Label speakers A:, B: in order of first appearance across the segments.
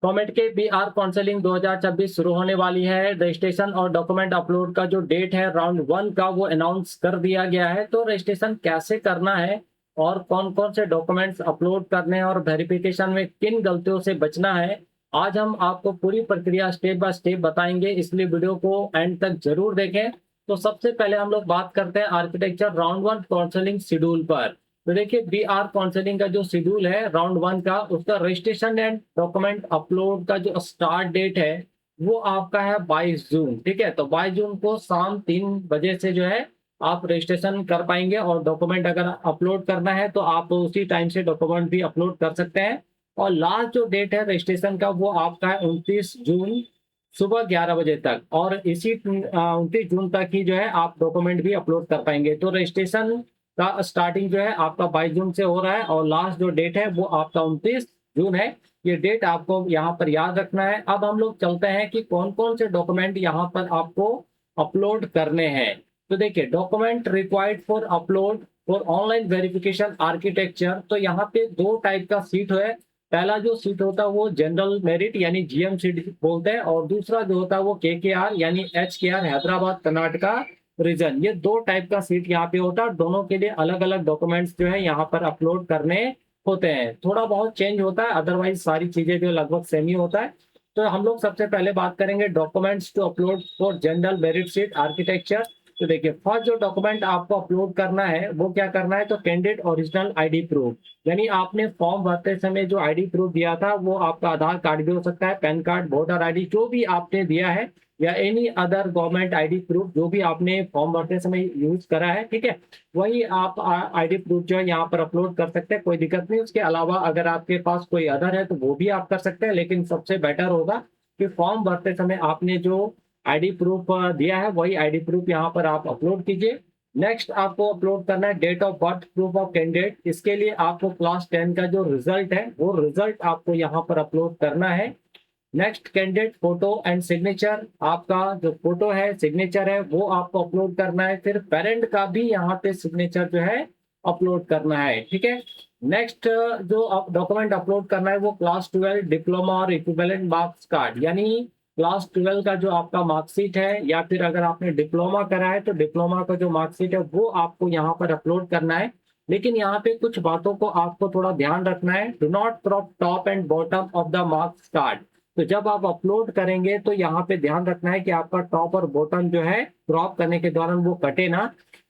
A: Comet के B R counselling 2026 शुरू होने वाली है। रजिस्ट्रेशन और डॉक्यूमेंट अपलोड का जो डेट है राउंड 1 का वो अनाउंस कर दिया गया है। तो रजिस्ट्रेशन कैसे करना है और कौन कौन से डॉक्यूमेंट्स अपलोड करने हैं और वेरिफिकेशन में किन गलतियों से बचना है, आज हम आपको पूरी प्रक्रिया स्टेप बाय स्टेप बताएंगे, इसलिए वीडियो को एंड तक जरूर देखें। तो सबसे पहले हम लोग बात करते हैं आर्किटेक्चर राउंड 1 काउंसलिंग शेड्यूल पर। तो देखिए बीआर काउंसलिंग का जो शेड्यूल है राउंड 1 का, उसका रजिस्ट्रेशन एंड डॉक्यूमेंट अपलोड का जो स्टार्ट डेट है वो आपका है 22 जून। ठीक है, तो 22 जून को शाम 3 बजे से जो है आप रजिस्ट्रेशन कर पाएंगे और डॉक्यूमेंट अगर अपलोड करना है तो आप उसी टाइम से डॉक्यूमेंट भी अपलोड कर सकते हैं। और लास्ट जो डेट है रजिस्ट्रेशन का वो आपका है 29 जून सुबह 11 बजे तक, और इसी 29 जून तक ही जो है आप डॉक्यूमेंट भी अपलोड कर पाएंगे। तो रजिस्ट्रेशन का स्टार्टिंग जो है आपका 22 जून से हो रहा है और लास्ट जो डेट है वो आपका 29 जून है। ये डेट आपको यहाँ पर याद रखना है। अब हम लोग चलते हैं कि कौन कौन से डॉक्यूमेंट यहाँ पर आपको अपलोड करने हैं। तो देखिए document required for upload for online verification architecture, तो यहाँ पे दो टाइप का सीट है। पहला जो सीट होता है वो जनरल मेरिट यानी जीएम सीट बोलते हैं, और दूसरा जो होता है वो केकेआर यानी एचकेआर हैदराबाद कर्नाटका रीजन। ये दो टाइप का सीट यहाँ पे होता है। दोनों के लिए अलग अलग डॉक्यूमेंट्स जो है यहाँ पर अपलोड करने होते हैं। थोड़ा बहुत चेंज होता है, अदरवाइज सारी चीजें जो लगभग सेम ही होता है। तो हम लोग सबसे पहले बात करेंगे documents to upload for general merit seat architecture. तो देखिए फर्स्ट जो डॉक्यूमेंट आपको अपलोड करना है वो क्या करना है, तो कैंडिडेट ओरिजिनल आईडी प्रूफ, यानी आपने फॉर्म भरते समय जो आईडी प्रूफ दिया था वो आपका आधार कार्ड भी हो सकता है, पैन कार्ड, वोटर आईडी, जो भी आपने दिया है, या any other government ID proof जो भी आपने फॉर्म भरते समय यूज करा है। ठीक है, वही आप आईडी प्रूफ जो है यहाँ पर अपलोड कर सकते हैं, कोई दिक्कत नहीं। उसके अलावा अगर आपके पास कोई अदर है तो वो भी आप कर सकते हैं, लेकिन सबसे बेटर होगा कि फॉर्म भरते समय आपने जो आईडी प्रूफ दिया है वही आईडी प्रूफ यहाँ पर आप अपलोड कीजिए। नेक्स्ट आपको अपलोड करना है date of birth proof of candidate. इसके लिए आपको क्लास 10 का जो रिजल्ट है वो रिजल्ट आपको यहाँ पर अपलोड करना है। Next candidate photo and signature, आपका जो फोटो है सिग्नेचर है वो आपको अपलोड करना है। फिर पेरेंट का भी यहाँ पे सिग्नेचर जो है अपलोड करना है। ठीक है, नेक्स्ट जो डॉक्यूमेंट अपलोड करना है वो क्लास 12 डिप्लोमा और इक्विवेलेंट मार्क्स कार्ड, यानी क्लास 12 का जो आपका मार्कशीट है, या फिर अगर आपने डिप्लोमा करा है तो डिप्लोमा का जो मार्कशीट है वो आपको यहाँ पर अपलोड करना है। लेकिन यहाँ पे कुछ बातों को आपको थोड़ा ध्यान रखना है। Do not crop top and bottom of the marks card. तो जब आप अपलोड करेंगे तो यहाँ पे ध्यान रखना है कि आपका टॉप और बॉटम जो है क्रॉप करने के दौरान वो कटे ना।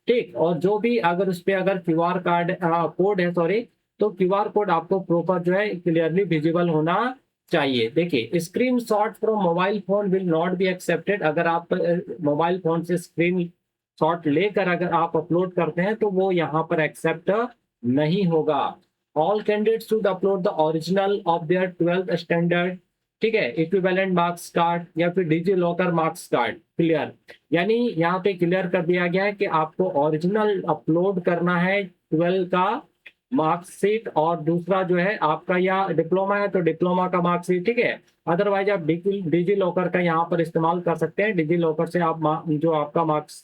A: ठीक, और जो भी अगर उस पे अगर क्यूआर कार्ड कोड है, सॉरी, तो क्यूआर कोड आपको प्रॉपर जो है क्लियरली विजिबल होना चाहिए। देखिए screenshot from mobile phone will not be accepted. अगर आप मोबाइल फोन से स्क्रीन शॉट लेकर अगर आप अपलोड करते हैं तो वो यहाँ पर एक्सेप्ट नहीं होगा। All candidates should upload the original of their 12th standard, ठीक है, इक्विवेलेंट मार्क्स कार्ड या फिर digi locker marks card. Clear, यानी यहाँ पे क्लियर कर दिया गया है कि आपको ओरिजिनल अपलोड करना है 12 का मार्कशीट, और दूसरा जो है आपका या डिप्लोमा है तो डिप्लोमा का मार्कशीट। ठीक है, अदरवाइज आप डिजी लॉकर का यहाँ पर इस्तेमाल कर सकते हैं। डिजी लॉकर से आप जो आपका मार्क्स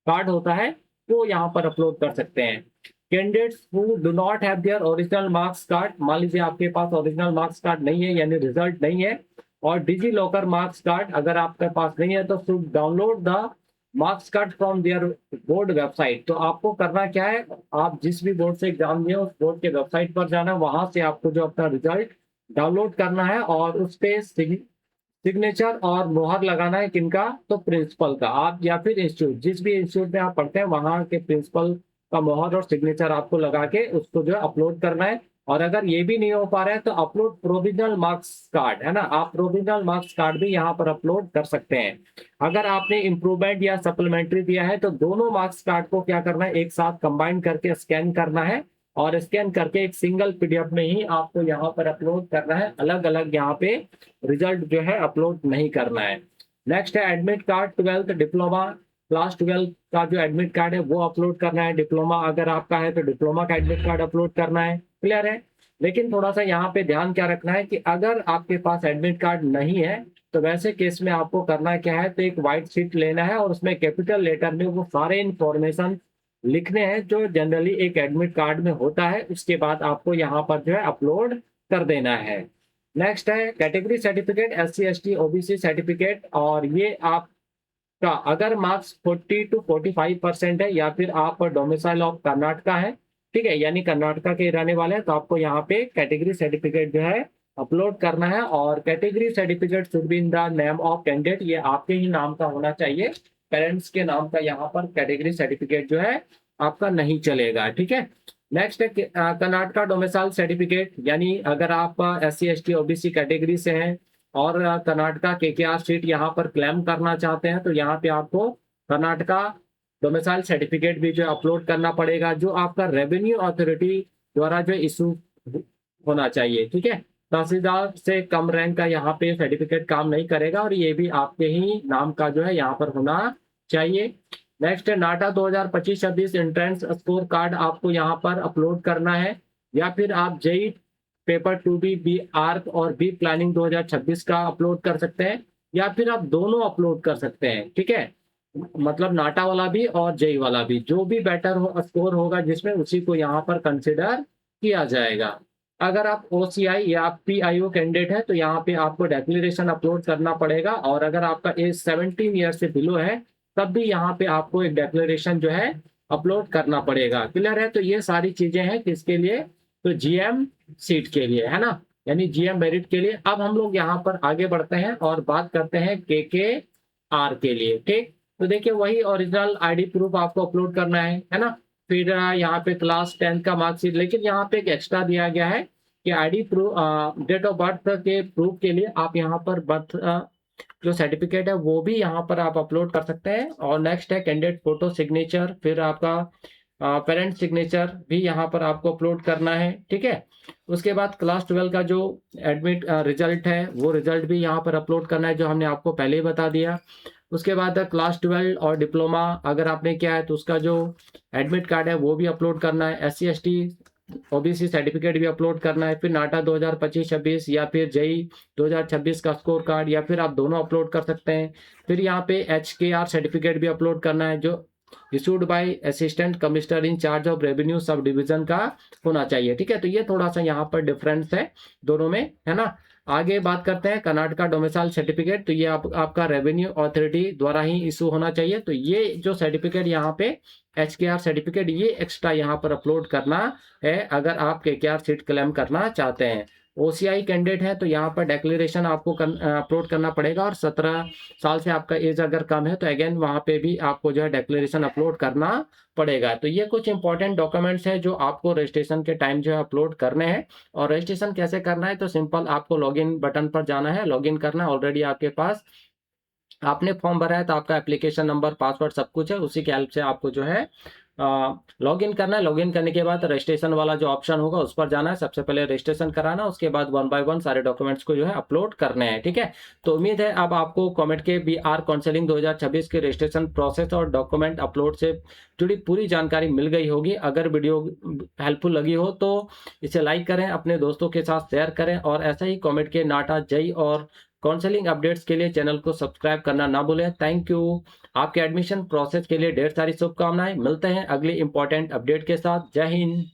A: कार्ड होता है वो यहाँ पर अपलोड कर सकते हैं। Candidates who do not have their original marks card, मान लीजिए आपके पास ओरिजिनल मार्क्स कार्ड नहीं है यानी रिजल्ट नहीं है, और डिजी लॉकर मार्क्स कार्ड अगर आपके पास नहीं है तो should download the marks card from their board website. तो आपको करना क्या है, आप जिस भी बोर्ड से एग्जाम दिए उस बोर्ड के वेबसाइट पर जाना, वहां से आपको जो अपना रिजल्ट डाउनलोड करना है और उस पे सिग्नेचर और मोहर लगाना है। किनका, तो प्रिंसिपल का, आप या फिर इंस्टीट्यूट, जिस भी इंस्टीट्यूट में आप पढ़ते हैं वहां के प्रिंसिपल का मोहर और सिग्नेचर आपको लगा के उसको जो है अपलोड करना है। और अगर ये भी नहीं हो पा रहा है तो अपलोड प्रोविजनल मार्क्स कार्ड, है ना, आप प्रोविजनल मार्क्स कार्ड भी यहाँ पर अपलोड कर सकते हैं। अगर आपने इम्प्रूवमेंट या सप्लीमेंट्री दिया है तो दोनों मार्क्स कार्ड को क्या करना है, एक साथ कंबाइन करके स्कैन करना है, और स्कैन करके एक सिंगल पीडीएफ में ही आपको यहाँ पर अपलोड करना है। अलग अलग यहाँ पे रिजल्ट जो है अपलोड नहीं करना है। नेक्स्ट है admit card 12th diploma, class 12 का जो एडमिट कार्ड है वो अपलोड करना है। डिप्लोमा अगर आपका है तो डिप्लोमा का एडमिट कार्ड अपलोड करना है। क्लियर है, लेकिन थोड़ा सा यहाँ पे ध्यान क्या रखना है कि अगर आपके पास एडमिट कार्ड नहीं है तो वैसे केस में आपको करना क्या है, तो एक व्हाइट शीट लेना है और उसमें कैपिटल लेटर में वो सारे इंफॉर्मेशन लिखने हैं जो जनरली एक एडमिट कार्ड में होता है। उसके बाद आपको यहाँ पर जो है अपलोड कर देना है। नेक्स्ट है category certificate, SC ST OBC certificate, और ये आपका अगर मार्क्स 40 to 45% है या फिर आप डोमिसाइल ऑफ कर्नाटका है, ठीक है, यानी कर्नाटका के रहने वाले हैं, तो आपको यहाँ पे कैटेगरी सर्टिफिकेट जो है अपलोड करना है। और category certificate should be in the name of candidate, ये आपके ही नाम का होना चाहिए, पेरेंट्स के नाम का यहाँ पर कैटेगरी सर्टिफिकेट जो है आपका नहीं चलेगा, ठीक है। नेक्स्ट है कर्नाटका डोमिसाइल सर्टिफिकेट, यानी अगर आप SC ST OBC कैटेगरी से हैं और कर्नाटका KKR सीट यहाँ पर क्लेम करना चाहते हैं, तो यहाँ पे आपको कर्नाटका डोमिसाइल सर्टिफिकेट भी जो अपलोड करना पड़ेगा, जो आपका रेवेन्यू अथॉरिटी द्वारा जो इशू होना चाहिए, ठीक है। तहसीलदार से कम रैंक का यहाँ पे सर्टिफिकेट काम नहीं करेगा, और ये भी आपके ही नाम का जो है यहाँ पर होना चाहिए। नेक्स्ट है नाटा 2025-26 एंट्रेंस स्कोर कार्ड आपको यहाँ पर अपलोड करना है, या फिर आप JEE paper 2B B arch और बी प्लानिंग 2026 का अपलोड कर सकते हैं, या फिर आप दोनों अपलोड कर सकते हैं, ठीक है। मतलब नाटा वाला भी और जेई वाला भी, जो भी बेटर हो स्कोर होगा जिसमें, उसी को यहाँ पर कंसिडर किया जाएगा। अगर आप OCI या PIO कैंडिडेट है तो यहाँ पे आपको डेक्लेरेशन अपलोड करना पड़ेगा, और अगर आपका एज 17 ईयर से बिलो है तब भी यहाँ पे आपको एक डेक्लेरेशन जो है अपलोड करना पड़ेगा। क्लियर है? तो ये सारी चीजें हैं किसके लिए, तो GM सीट के लिए, है ना, यानी GM मेरिट के लिए। अब हम लोग यहाँ पर आगे बढ़ते हैं और बात करते हैं KKR के लिए, ठीक। तो देखिए वही ओरिजिनल ID प्रूफ आपको अपलोड करना है ना। फिर यहाँ पे क्लास 10 का मार्कशीट, लेकिन यहाँ पे एक एक्स्ट्रा दिया गया है कि ID proof, date of birth के प्रूफ के लिए आप यहाँ पर बर्थ जो सर्टिफिकेट है वो भी यहाँ पर आप अपलोड कर सकते हैं। और नेक्स्ट है कैंडिडेट फोटो सिग्नेचर, फिर आपका पेरेंट सिग्नेचर भी यहाँ पर आपको अपलोड करना है, ठीक है। उसके बाद क्लास 12 का जो एडमिट रिजल्ट है वो रिजल्ट भी यहाँ पर अपलोड करना है, जो हमने आपको पहले ही बता दिया। उसके बाद क्लास 12 और डिप्लोमा अगर आपने किया है तो उसका जो एडमिट कार्ड है वो भी अपलोड करना है। SC ST OBC सर्टिफिकेट भी अपलोड करना है। फिर नाटा 2025-26 या फिर जेई 2026 का स्कोर कार्ड, या फिर आप दोनों अपलोड कर सकते हैं। फिर यहाँ पे HKR सर्टिफिकेट भी अपलोड करना है, जो issued by assistant commissioner in charge of revenue sub division का होना चाहिए, ठीक है। तो ये थोड़ा सा यहाँ पर डिफरेंस है दोनों में, है ना। आगे बात करते हैं कर्नाटका डोमिसाइल सर्टिफिकेट, तो ये आपका रेवेन्यू अथॉरिटी द्वारा ही इशू होना चाहिए। तो ये जो सर्टिफिकेट यहाँ पे HKR सर्टिफिकेट, ये एक्स्ट्रा यहाँ पर अपलोड करना है अगर आप KKR सीट क्लेम करना चाहते हैं। OCI कैंडिडेट है तो यहाँ पर डेक्लेरेशन आपको अपलोड करना पड़ेगा, और 17 साल से आपका एज अगर कम है तो अगेन वहाँ पे भी आपको जो है डेक्लेरेशन अपलोड करना पड़ेगा। तो ये कुछ इंपॉर्टेंट डॉक्यूमेंट्स है जो आपको रजिस्ट्रेशन के टाइम जो है अपलोड करने हैं। और रजिस्ट्रेशन कैसे करना है, तो सिंपल आपको लॉगिन बटन पर जाना है, लॉगिन करना है। ऑलरेडी आपके पास आपने फॉर्म भरा है तो आपका एप्लीकेशन नंबर, पासवर्ड सब कुछ है, उसी के हेल्प से आपको जो है लॉगिन करना है। लॉगिन करने के बाद रजिस्ट्रेशन वाला जो ऑप्शन होगा उस पर जाना है, सबसे पहले रजिस्ट्रेशन कराना, उसके बाद 1 बाय 1 सारे डॉक्यूमेंट्स को जो है अपलोड करने हैं, ठीक है। तो उम्मीद है अब आपको कॉमेट के BR काउंसलिंग 2026 के रजिस्ट्रेशन प्रोसेस और डॉक्यूमेंट अपलोड से जुड़ी पूरी जानकारी मिल गई होगी। अगर वीडियो हेल्पफुल लगी हो तो इसे लाइक करें, अपने दोस्तों के साथ शेयर करें, और ऐसा ही कॉमेट के नाटा जेई और काउंसलिंग अपडेट्स के लिए चैनल को सब्सक्राइब करना ना भूलें। Thank you. आपके एडमिशन प्रोसेस के लिए ढेर सारी शुभकामनाएं। मिलते हैं अगली इंपॉर्टेंट अपडेट के साथ। जय हिंद।